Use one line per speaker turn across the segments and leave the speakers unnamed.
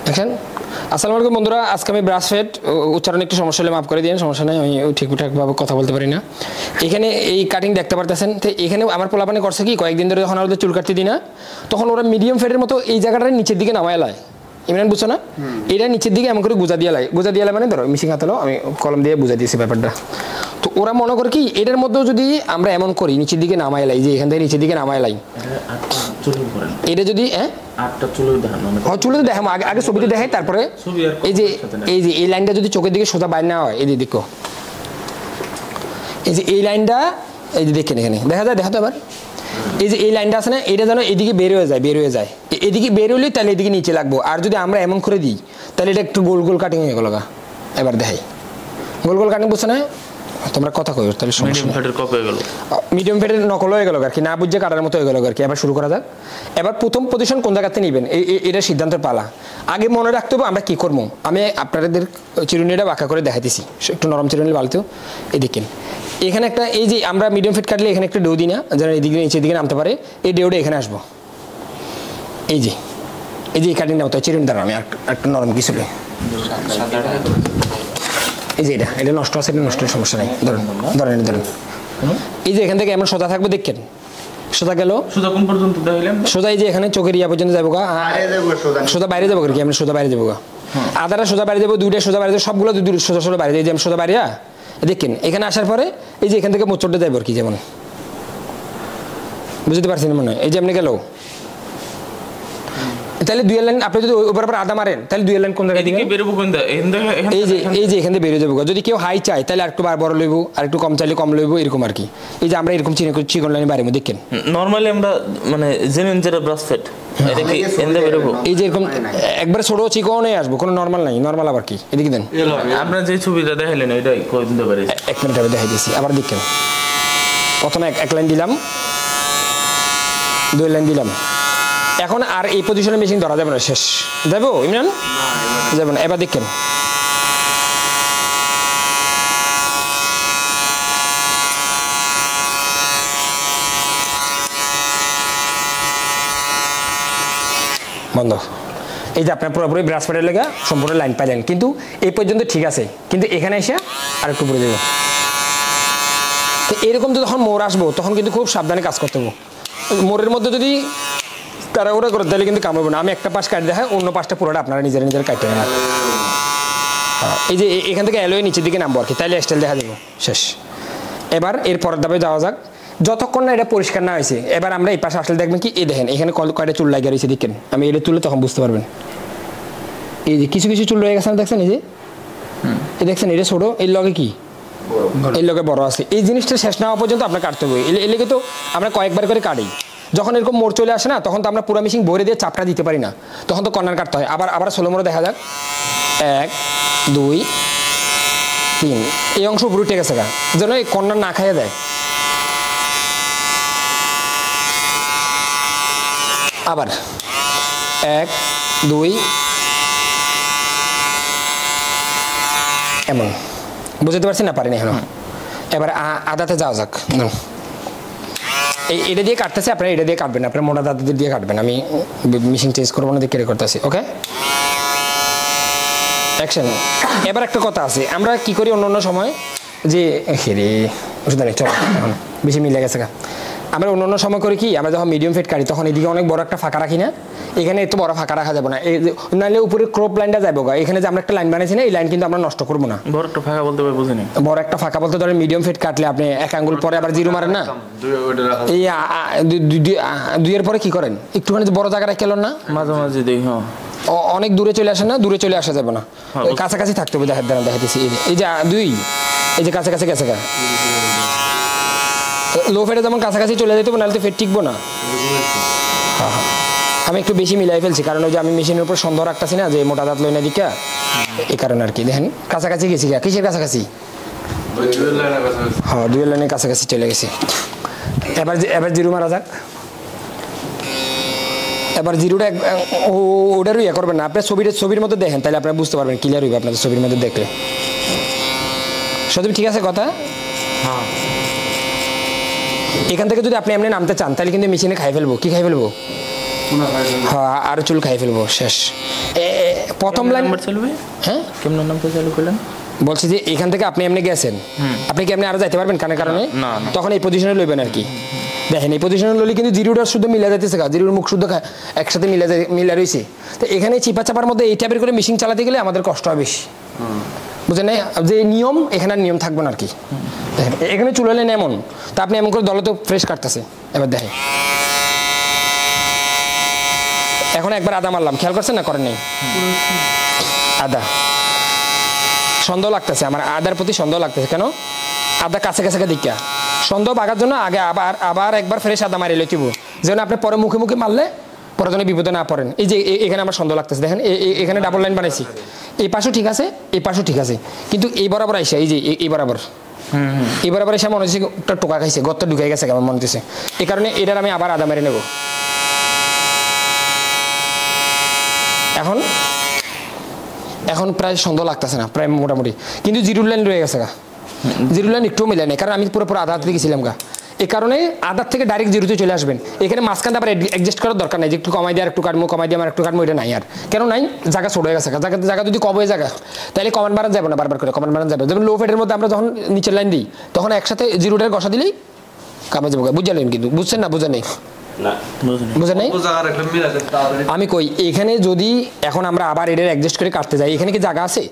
দেখেন আসসালামু আলাইকুম বন্ধুরা, আজকে আমি ব্রাশ ফেড উচ্চারণ একটু সমস্যা হলে মাফ করে দিন, সমস্যা নাই, আমি ঠিকঠাকভাবে কথা বলতে পারি না। এখানে এই কাটিং দেখতে পারতেছেন, তো এখানে আমার পোলাপানে করছে কি, কয়েকদিন ধরে যখন ওদের চুল কাটতে দিই না, তখন ওরা মিডিয়াম ফেডের মতো এই জায়গাটার নিচের দিকে নামায় লায়। ইমরান বুঝছো না, এটা নিচের দিকে এমন করে গুজা দিয়ে লাই, গুজা দিয়ে লাই মানে ধরো মিশিং হাতালো, আমি কলম দিয়ে বুঝা দিয়েছি ব্যাপারটা। তো ওরা মনে করে কি, এটার মধ্যেও যদি আমরা এমন করি নিচের দিকে নামায় লাই, যে এখান থেকে নিচের দিকে নামায় লাই, এটা যদি চুলে তো দেখাবো, আগে ছবিতে দেখাই, তারপরে এই যে এই লাইনটা যদি চোখের দিকে সোজা বাইরে না হয়, এই যে দেখো এই যে এই লাইনটা, এই যে দেখেন এখানে দেখা যায়, দেখা তো এবার এই যে এই লাইনটা আছে না, এটা যেন এদিকে বের হয়ে যায়, এদিকে বের হলেই তাহলে এদিকে নিচে লাগবো। আর যদি আমরা এমন করে দিই তাহলে এটা একটু গোল গোল কাটিং হয়ে গেল। এবার দেখাই, গোল গোল কাটিং বুঝছো না, তোমরা কথা কই, তাহলে মিডিয়াম ফেটের নকল হয়ে গেল আর কি, না বুঝে কাটার মতো হয়ে গেল আর কি। এবার শুরু করা যাক। এবার প্রথম পজিশন কোন জায়গাতে নেবেন, এটা সিদ্ধান্তের পালা। আগে মনে রাখতে হবে আমরা কি করবো। আমি আপনাদের চিরুনিটা বাঁকা করে দেখাইতেছি, একটু নরম চিরুনি বালতেও। এই দেখেন এখানে একটা, এই যে আমরা মিডিয়াম ফিট কাটলে এখানে একটা ডেউ দিই না, যেন এদিকে নিচের দিকে নামতে পারে, এই ডেউটা এখানে আসবো। এই যে এই কাটিংটা হতো চিরুনি দ্বারা, আমি একটা নরম কিছু এই যে এটা নষ্ট আছে, এটা নষ্টের সমস্যা নেই, ধরেন ধরেন ধরেন। এই যে এখান থেকে এমন সোজা থাকবে, দেখেন সোজা গেল, সোজা কোন পর্যন্ত দেখাইলাম, সোজা এই যে এখানে চোখের ইয়া পর্যন্ত যাবো গা, সোজা বাইরে যাবো আর কি, আমরা সোজা বাইরে যাবো গা, আদাটা সোজা বাইরে যাবো, দুইটা সোজা বাইরে যাবো, সবগুলো সোজা সোজা বাইরে যাই, যে আমি সোজা বাইরে দেখেন। এখানে আসার পরে এই যে এখান থেকে মোচড়টা যাবো আর কি, যেমন বুঝতে পারছেন মনে হয়, এই যে আপনি গেল, তাহলে দুই লাইন আপনি যদি ওপর আদা মারেন, তাহলে দুই লাইন কোন জায়গায় দিকে বেরোবো, এই যে এখানে বেরিয়ে যাবো। যদি কেউ হাই চায় তাহলে আরেকটু বড় লইবো, আর একটু কম চাইলে কম লইবো, এরকম আর কি। এই যে আমরা এরকম চিকন লাইনে বাড়িবো, দেখেন
নরমালি আমরা মানে জেনুইন যেটা ব্রাশ ফেড, এটা কি এন্ডে বেরোবো,
এই যে এরকম একবারে ছোট চিকনে আসবো, কোনো নরমাল নাই। নরমাল আবার কি, এদিকে দেন,
আপনারা যে ছবিটা দেখাইলেন এটাই কই দিতে পারে,
এক মিনিট আমি দেখাই দিচ্ছি। আবার দেখেন, প্রথমে এক লাইন দিলাম, দুই লাইন দিলাম, এখন আর এই পজিশনে মেশিন ধরা যাবে না, শেষ। যাবো ইমরান, যাবো না। এবার দেখেন বন্ধ। এই যে আপনার পুরোপুরি ব্রাশ প্যাডের লেগে সম্পূর্ণ লাইন পাইলেন, কিন্তু এই পর্যন্ত ঠিক আছে, কিন্তু এখানে এসে আর একটু পরে দেবো। তো এরকম তো যখন মোড় আসবো, তখন কিন্তু খুব সাবধানে কাজ করতে হবে। মোড়ের মধ্যে যদি তাড়াহুড়া করে তাহলে কিন্তু কামাবো না। আমি একটা পাশ কাটে দেখাই, অন্য পাশটা পুরোটা আপনারা নিজের কাটতে নেন। এই যে এখান থেকে এলোয় নিচের দিকে নামবো আর কি, তাইলে স্টাইল দেখা দেবো, শেষ। এবার এর পরের ধাপে যাওয়া যাক। যতক্ষণ না এটা পরিষ্কার না হয়েছে, এবার আমরা এই পাশে আসলে দেখবেন কি, এই দেখেন এখানে কয়টা চুল লাগিয়ে রয়েছে, দেখেন আমি এটা তুললে তখন বুঝতে পারবেন। এই যে কিছু কিছু চুল রয়ে গেছে দেখছেন, এই যে দেখছেন এটা ছোটো, এর লগে কি, এর লগে বড় আছে। এই জিনিসটা শেষ না হওয়া পর্যন্ত আপনার কাটতে হবে। এর লেগে তো আমরা কয়েকবার করে কাটি। যখন এরকম মোড় চলে আসে না, তখন তো আমরা পুরো মেশিন ভরে দিয়ে চাপটা দিতে পারি না, তখন তো কর্নার কাটতে হয়। আবার ষোলো মোড়ে দেখা যাক, 1 2 3, এই অংশ পুরো ঠিক আছে গা, যেন এই কর্নার না খাইয়ে দেয়। আবার 1 2, এমন বুঝতে পারছি না, পারেন এখন। এবার আদাতে যাওয়া যাক। এটা দিয়ে কাটতেছে, আপনারা এটা দিয়ে কাটবেন, আপনার মোটা দাঁত দিয়ে কাটবেন। আমি মেশিন চেঞ্জ করবো না, দেখে করতেছি। ওকে, অ্যাকশন। এবার একটা কথা আছে, আমরা কি করি অন্য সময়, যে হেরে ওষুধ নেই, চলো এখন বেশি মিলে গেছে। আমরা অন্য সময় করি কি, আমরা যখন মিডিয়াম ফিট কাটি তখন এদিকে অনেক বড় একটা ফাঁকা রাখি না, এখানে এত বড় ফাঁকা রাখা যাবে না, নাহলে উপরে ক্রপ লাইনটা যাবো গা। এখানে যে আমরা একটা লাইন বানিয়েছি না, এই লাইন কিন্তু আমরা নষ্ট করবো না।
বড় একটা ফাঁকা বলতে পারি, বুঝিনি।
বড় একটা ফাঁকা বলতে ধরেন মিডিয়াম ফিট কাটলে আপনি এক আঙ্গুল পরে আবার জিরো মারেন না, এই 2 এর পরে কি করেন, একটুখানি বড় জায়গা রাখলেন না,
মাঝে মাঝে দেখি
অনেক দূরে চলে আসে না, দূরে চলে আসা যাবে না, কাছাকাছি থাকতে হবে। দেখাতেছি এই যে 2, এই যে কাছাকাছি গেছে গা। লো ফেটে যেমন কাছাকাছি চলে যেতে হবে, নাহলে তো ফেট টিকবো না। আমি একটু বেশি মিলাই ফেলছি, কারণ ওই যে আমি মেশিনের উপর সন্দেহ রাখতেছি না যে মোটা দাঁত লই না দিকা, এই কারণে আর কি। দেখেন কাছাকাছি গেছি গা, কিসের কাছাকাছি, হ্যাঁ 2 লাইনের কাছাকাছি চলে গেছি। এবার জিরো মারা যাক। এবার জিরোটা ওটারও ইয়ে করবেন না, আপনার ছবির মধ্যে দেখেন, তাহলে আপনারা বুঝতে পারবেন, ক্লিয়ার হইবে আপনাদের ছবির মধ্যে দেখলে। সত্যি ঠিক আছে কথা। এখান থেকে যদি আপনি এমনি নামতে চান তাহলে কিন্তু মেশিনে খাই ফেলবো। কি খাই ফেলবো? হ্যাঁ, আর চুল খাই ফেলবো, শেষ। প্রথম লাইন
নাম্বার চালু ভাই
হ্যাঁ
কেমন নাম্বার চালু করলেন
বলছি যে এখান থেকে আপনি এমনি গেছেন আপনি কি এমনি আরো যাইতে পারবেন কারণে কারণে
না, না।
তখন এই পজিশনে লইবেন আর কি দেখেন এই পজিশনে লইলে কিন্তু জিরোটা শুদ্ধ মিলা যাইতেছে জিরোর মুখ শুদ্ধ একসাথে মিলা রয়েছে তো এখানে চিপা চাপার মধ্যে এই টাইপের করে মেশিন চালাতে গেলে আমাদের কষ্ট হয় বেশি বুঝলেন না যে নিয়ম এখানে আর নিয়ম থাকবে না আর কি দেখেন এখানে চুলালেন এমন তা আপনি এমন করে দলে তো ফ্রেশ কাটতেছে এবার দেখেন এখন একবার আদা মারলাম খেয়াল করছেন না করেন নাই আদা সন্দেহ লাগতেছে আমার আদার প্রতি সন্দেহ লাগতেছে কেন আদা কাছে কাছে দিকা সন্দেহ বাগার জন্য আগে আবার একবার ফ্রেশ আদা মারি লইতিব যেন আপনি পরে মুখে মুখে মারলে পরে যেন বিপদে না পড়েন এই যে এখানে আমার সন্দেহ লাগতেছে দেখেন এখানে ডাবল লাইন বানাইছি এই পাশও ঠিক আছে এই পাশও ঠিক আছে কিন্তু এই বরাবর আইসা এই যে এই বরাবর এই বরাবর এসে মনে হচ্ছে একটা টোকা খাইছে গর্ত ঢুকে গেছে কেমন মনে হচ্ছে এই কারণে এটার আমি আবার আদা মেরে নেব এখন এখন প্রায় সন্দেহ লাগতেছে না প্রায় মোটামুটি কিন্তু জিরো লাইন রয়ে গেছে জিরো লাইন একটু মিলে নেই কারণ আমি পুরো আধা হাতে গেছিলাম এই কারণে আধার থেকে ডাইরেক্ট জিরোতে চলে আসবেন এখানে মাঝখানে আবার অ্যাডজাস্ট করার দরকার নেই যে একটু কমাই দিয়ে একটু কাটবো কমাই দিয়ে আমার একটু কাটবো এটা নাই আর কেন নাই জায়গা ছোট হয়ে গেছে জায়গা যদি কম হয়ে জায়গা তাহলে কমান্ড বাড়ানো যাবে না বারবার করে কমান্ড বাড়ানো যাবে যেমন লো ফেডের মধ্যে আমরা যখন নিচের লাইন দিই তখন একসাথে জিরোটার ঘষা দিলেই কামে যাবো বুঝলেন কিন্তু বুঝছেন না বুঝে নেই বুঝে নেই আমি কই এখানে যদি এখন আমরা আবার এটার অ্যাডজাস্ট করে কাটতে যাই এখানে কি জায়গা আছে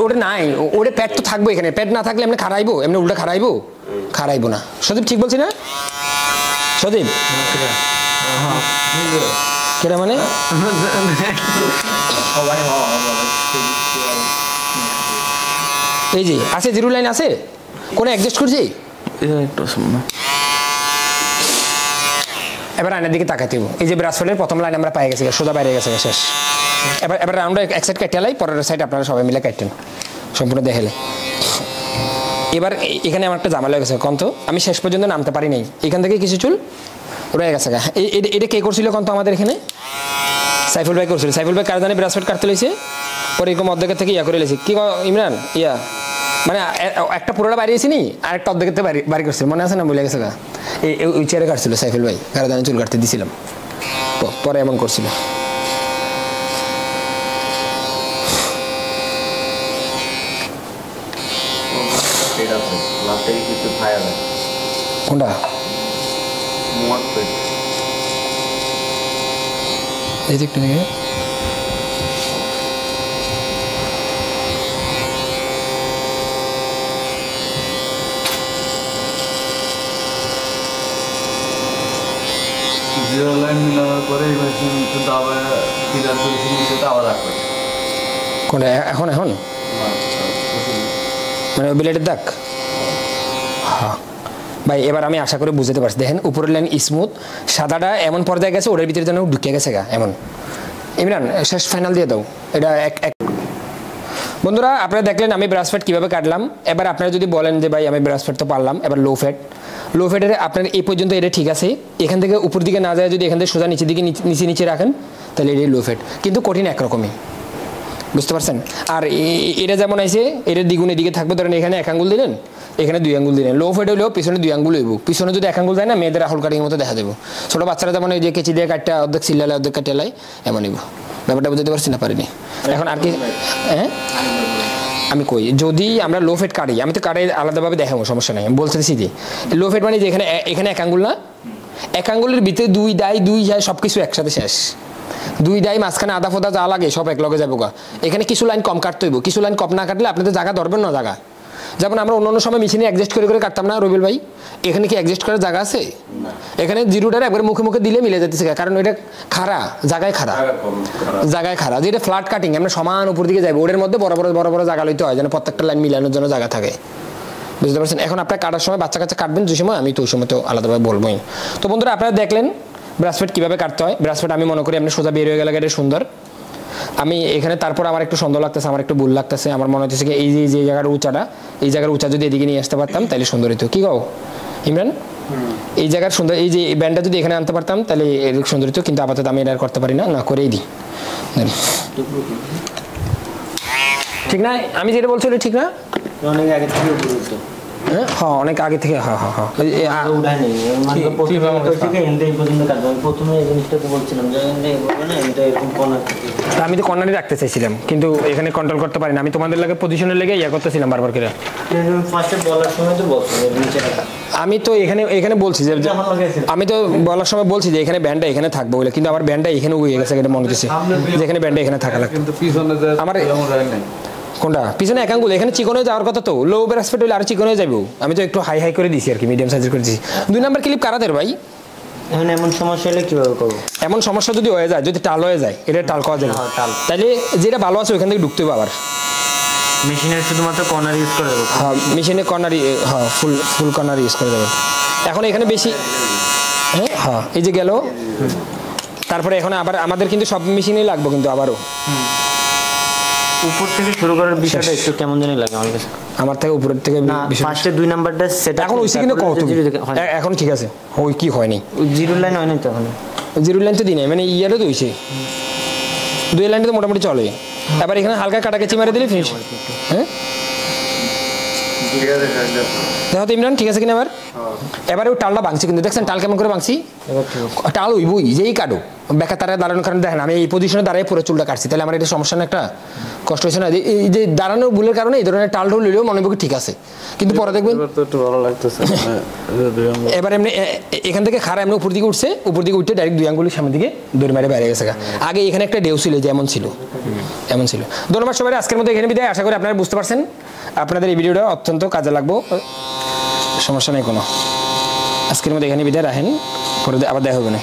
ওটা নাই ওটা প্যাড তো থাকবো এখানে প্যাড না থাকলে এমনি খারাইবো এমনি উল্টা খারাইবো না সদীপ ঠিক বলছি না সদীপ কেটা মানে এই যে আছে জিরো লাইন আছে কোনো অ্যাডজাস্ট করছি এবার আয়নার দিকে তাকাতে এই যে ব্রাসফেলের প্রথম লাইন আমরা পাই গেছি সোজা বাইরে গেছে শেষ এবার রাউন্ডে এক সাইড কেটে লাই পরের সাইড আপনারা সবাই মিলে কাটেন সম্পূর্ণ দেখালে এবার এখানে আমার একটা জামালা হয়ে গেছে কন্ত আমি শেষ পর্যন্ত নামতে পারি নাই এখান থেকে কিছু চুল রয়ে গেছে এটা কে করছিল কন্ত আমাদের এখানে সাইফুল ভাই করছিল সাইফুল ভাই কার জানি ব্রাসফেট কাটতে লইছে পরে এরকম অর্ধেকের থেকে ইয়া করে লেছি কি ইমরান ইয়া মানে একটা পুরোটা বাড়িয়েছি নি আর একটা অর্ধেকের থেকে বাড়ি করছিল মনে আছে না বলে গেছে ওই চেয়ারে কাটছিল সাইফুল ভাই কার জানি চুল কাটতে দিছিলাম পরে এমন করছিল কোনটা এই যে একটু দেখে
জিরো লাইন মিলানোর পরে এই মেশিন কিন্তু আবার ক্লিয়ার করেছি নিচেটা আবার রাখবে
কোনটা এখন মানে ব্লেডের দাগ হ্যাঁ ভাই এবার আমি আশা করে বুঝতে পারছি দেখেন উপরের লাইন স্মুথ সাদাটা এমন পর্যায়ে গেছে ওটার ভিতরে যেন ঢুকে গেছে এমন ইমরান শেষ ফাইনাল দিয়ে দাও এটা এক বন্ধুরা আপনারা দেখলেন আমি ব্রাসফেট কীভাবে কাটলাম এবার আপনারা যদি বলেন যে ভাই আমি ব্রাসফেট তো পারলাম এবার লো ফ্যাটের আপনার এই পর্যন্ত এটা ঠিক আছে এখান থেকে উপর দিকে না যায় যদি এখান থেকে সোজা নিচের দিকে নিচে রাখেন তাহলে এটাই লো ফ্যাট কিন্তু কঠিন একরকমই বুঝতে পারছেন আর এটা যেমন আছে এটা দ্বিগুণের দিকে থাকবে ধরেন এখানে 1 আঙ্গুল দিলেন এখানে 2 আঙ্গুল দিলেন লো ফ্যাট হলেও পিছনে 2 আঙ্গুল হইব পিছনে যদি 1 আঙ্গুল যায় না মেয়েদের আহুল কাটিংয়ের মতো দেখা দেবো ছোটো বাচ্চারা যেমন এই যে কেচি দিয়ে কাটটা অর্ধেক সিলালে অর্ধেক কাটালাই এমন হইব ব্যাপারটা বুঝতে পারছি না পারিনি এখন আর কি হ্যাঁ আমি কই যদি আমরা লো ফ্যাট কাটি আমি তো কাটে আলাদাভাবে দেখাবো সমস্যা নেই আমি বলতেছি যে লো ফ্যাট মানে যে এখানে 1 আঙ্গুল না 1 আঙ্গুলের ভিতরে 2 দাই 2 যায় সব কিছু একসাথে শেষ 2 দাই মাঝখানে আদা ফোদা যা লাগে সব এক লগে যাবো এখানে কিছু লাইন কম কাটতে হইব কিছু লাইন কম না কাটলে আপনাদের জায়গা ধরবেন না জায়গা যেমন আমরা অন্য সময় মেশিনে অ্যাডজাস্ট করে কাটতাম না রবিল ভাই এখানে কি অ্যাডজাস্ট করার জায়গা আছে এখানে জিরোটার একবার মুখে দিলে মিলে যেতেছে কারণ এটা জায়গায় খাড়া যেটা ফ্ল্যাট কাটিং আমরা সমান উপর দিকে যাবো ওদের মধ্যে বড় বড় জায়গা লইতে হয় যেন প্রত্যেকটা লাইন মিলানোর জন্য জায়গা থাকে বুঝতে পারছেন এখন আপনার কাটার সময় বাচ্চা কাচ্চা কাটবেন যে সময় আমি তো ওই সময় তো আলাদাভাবে বলবোই তো বন্ধুরা আপনারা দেখলেন ব্রাসফেট কীভাবে কাটতে হয় ব্রাসফেট আমি মনে করি আপনি সোজা বের হয়ে গেলে এটা সুন্দর আমি এখানে তারপর আমার একটু সুন্দর লাগতেছে আমার একটু ভুল লাগতেছে আমার মনে হচ্ছে এই যে জায়গার উঁচাটা এই জায়গার উঁচা যদি এদিকে নিয়ে আসতে পারতাম তাহলে সুন্দর হতো কি গাও ইমরান এই জায়গার সুন্দর এই যে ব্যান্ডটা যদি এখানে আনতে পারতাম তাহলে এর সুন্দর হতো কিন্তু আপাতত আমি এটা করতে পারি না করেই দিই ঠিক না আমি যেটা বলছি ঠিক না
অনেক আগে থেকে
হ্যাঁ অনেক আগে থেকে হ্যাঁ হ্যাঁ হ্যাঁ
উঠায় নেই মানে প্রথমে থেকে এন্ড এই পর্যন্ত কাটবো আমি প্রথমে এই জিনিসটা তো বলছিলাম যে এন্ড এই বলবো না এটা এরকম কর্নার
তা আমি তো কর্নারই রাখতে চাইছিলাম কিন্তু এখানে কন্ট্রোল করতে পারি না আমি তোমাদের লাগে পজিশনের লেগে ইয়া করতেছিলাম বারবার করে
ফার্স্টে বলার সময় তো বলছিলাম নিচে রাখা
আমি তো এখানে বলছি যে আমি তো বলার সময় বলছি যে এখানে ব্যান্ডটা এখানে থাকবে বলে কিন্তু আমার ব্যান্ডটা এখানে উড়ে গেছে এটা মনে হচ্ছে যে এখানে ব্যান্ডটা এখানে থাকা লাগবে
কিন্তু পিছনে যে
আমার
নাই
কোনটা পিছনে এক আঙ্গুল এখানে চিকন হয়ে যাওয়ার কথা তো লো ব্রাসফেট হলে আর চিকন হয়ে যাবো আমি তো একটু হাই করে দিছি আর কি মিডিয়াম সাইজের করে দিছি 2 নাম্বার ক্লিপ কারাদের ভাই
এখন এমন সমস্যা হলে কিভাবে করবো
এমন সমস্যা যদি হয়ে যায় যদি টাল হয়ে যায় এটা টাল করা যাবে
টাল।
তাহলে যেটা ভালো আছে ওখান থেকে ঢুকতে হবে আবার
মেশিনের শুধুমাত্র কর্নার ইউজ করে দেবো
হ্যাঁ মেশিনে কর্নার হ্যাঁ ফুল কর্নার ইউজ করে দেবে এখন এখানে বেশি হ্যাঁ এই যে গেল তারপরে এখন আবার আমাদের কিন্তু সব মেশিনেই লাগবে কিন্তু আবারও
উপর থেকে শুরু করার বিষয়টা একটু কেমন জানি লাগে আমার কাছে
আমার থেকে উপরের থেকে
না ফার্স্টে 2 নাম্বারটা সেট
এখন ওই সেকেন্ডে কত এখন ঠিক আছে ওই কি হয়নি
জিরো লাইন হয় না তো এখন
জিরো লাইন তো দিই নাই মানে ইয়ারও তো হয়েছে 2 লাইনে তো মোটামুটি চলে এবার এখানে হালকা কাটাকাচি মারে দিলে ফিনিশ হ্যাঁ দেখো তো ইমরান ঠিক আছে কিনা এবারে ওই টালটা ভাঙছি কিন্তু দেখছেন টাল কেমন করে ভাঙছি টাল ওইবই যেই কাটো বেকা তারা দাঁড়ানোর কারণে দেখেন আমি এই পজিশনে দাঁড়িয়ে পুরো চুলটা কাটছি তাহলে আমার এটা সমস্যা না একটা কষ্ট হয়েছে না এই যে দাঁড়ানোর ভুলের কারণে এই ধরনের টাল ঢোল নিলেও মনে ঠিক আছে কিন্তু পরে দেখবেন
তো একটু ভালো লাগতেছে
এবার এমনি এখান থেকে খাড়া এমনি উপর দিকে উঠছে উপর দিকে উঠতে ডাইরেক্ট 2 আঙ্গুলের সামনের দিকে দড়ি মারে বাইরে গেছে আগে এখানে একটা ডেউ ছিল যে এমন ছিল ধন্যবাদ সবাই আজকের মতো এখানে বিদায় আশা করি আপনারা বুঝতে পারছেন আপনাদের এই ভিডিওটা অত্যন্ত কাজে লাগবে সমস্যা নেই কোনো আজকের মতো এখানে বিদায় রাখেন পরে আবার দেখা হবে না